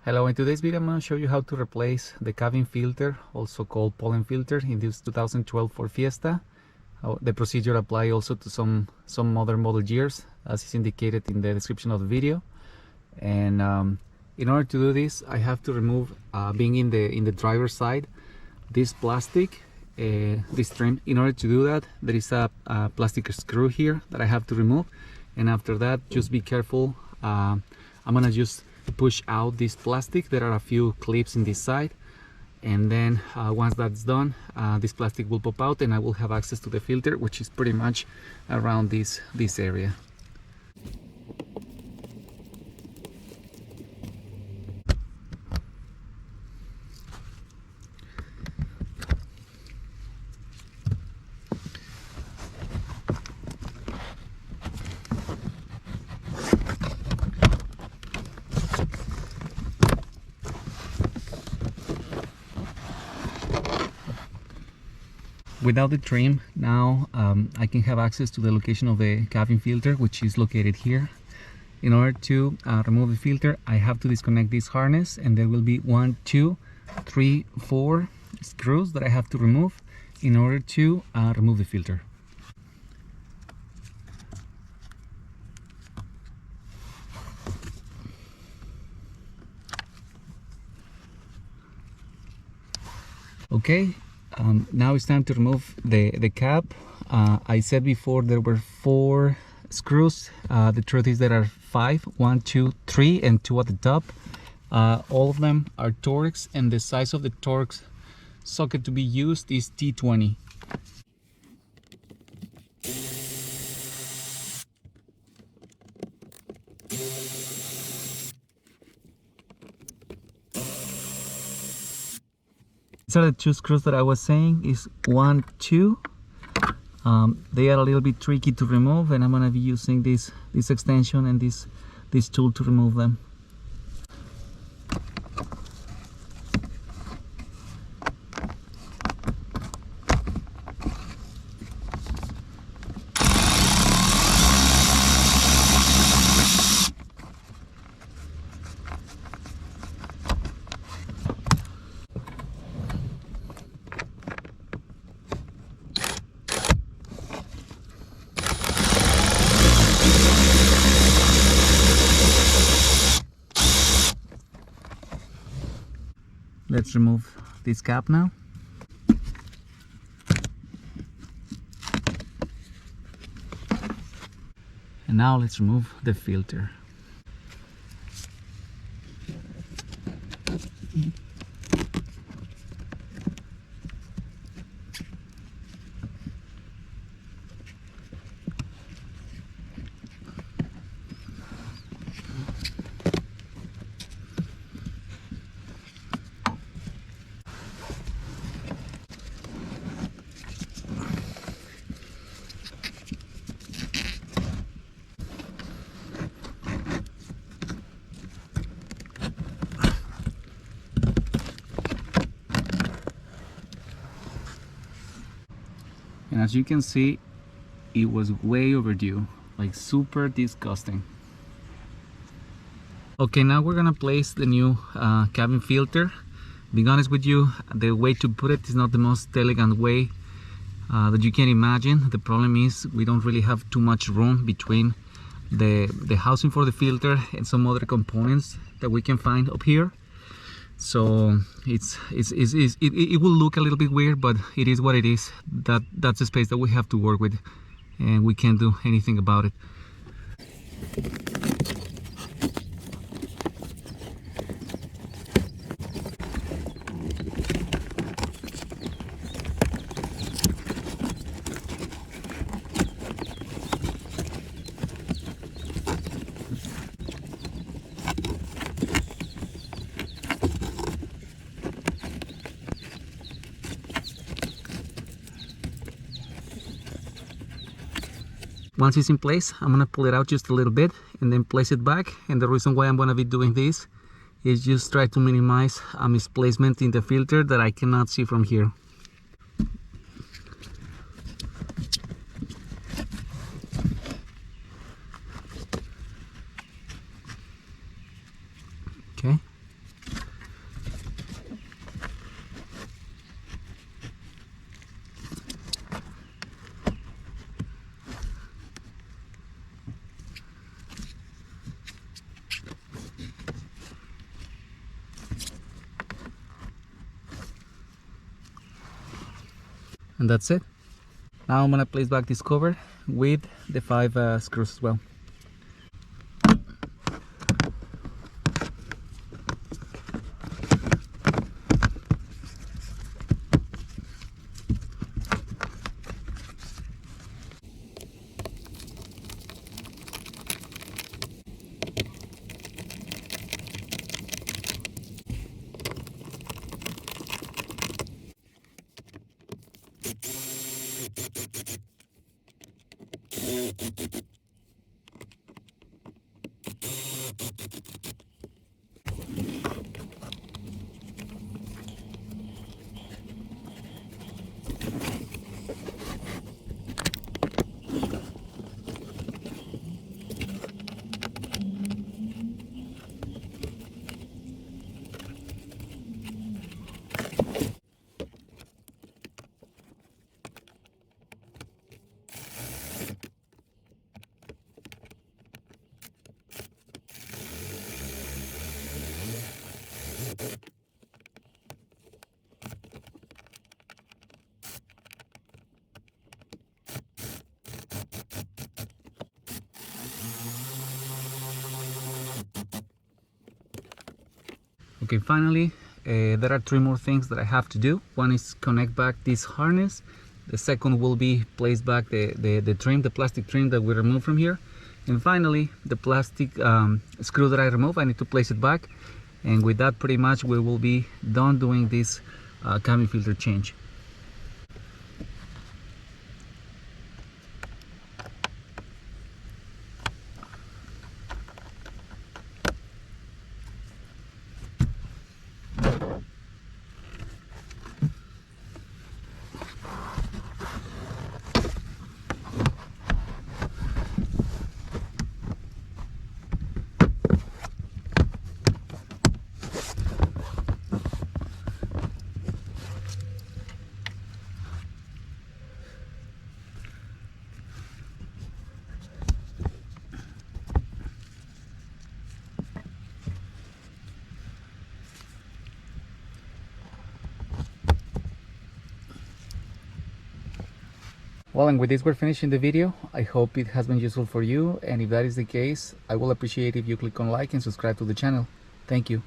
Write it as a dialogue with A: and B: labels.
A: Hello, in today's video I'm going to show you how to replace the cabin filter, also called Pollen filter, in this 2012 Ford Fiesta. The procedure applies also to some other model years, as is indicated in the description of the video. And in order to do this, I have to remove, being in the driver's side, this plastic, this trim. In order to do that, there is a plastic screw here that I have to remove. And after that, just be careful. I'm gonna just push out this plastic. There are a few clips in this side, and then once that's done, this plastic will pop out and I will have access to the filter, which is pretty much around this area. Without the trim, now I can have access to the location of the cabin filter, which is located here. In order to remove the filter, I have to disconnect this harness, and there will be 1, 2, 3, 4 screws that I have to remove in order to remove the filter. Okay. Now it's time to remove the cap. I said before there were 4 screws. The truth is there are 5, 1, 2, 3, and 2 at the top. All of them are Torx, and the size of the Torx socket to be used is T20. These are the 2 screws that I was saying, is 1, 2. They are a little bit tricky to remove, and I'm gonna be using this extension and this tool to remove them. Let's remove this cap now. And now let's remove the filter. And as you can see, it was way overdue, like super disgusting. Okay, now we're gonna place the new cabin filter. Being honest with you, the way to put it is not the most elegant way that you can imagine. The problem is we don't really have too much room between the housing for the filter and some other components that we can find up here. So it will look a little bit weird, but it is what it is. That's the space that we have to work with, and we can't do anything about it. Once it's in place, I'm gonna pull it out just a little bit and then place it back. And the reason why I'm gonna be doing this is just try to minimize misplacement in the filter that I cannot see from here. Okay, And that's it. Now I'm gonna place back this cover with the 5 screws as well. Okay, finally, there are 3 more things that I have to do. One is connect back this harness. The second will be place back the trim, the plastic trim that we removed from here. And finally, the plastic screw that I removed, I need to place it back. And with that, pretty much we will be done doing this cabin filter change. Well, and with this we're finishing the video. I hope it has been useful for you, and if that is the case, I will appreciate if you click on like and subscribe to the channel. Thank you.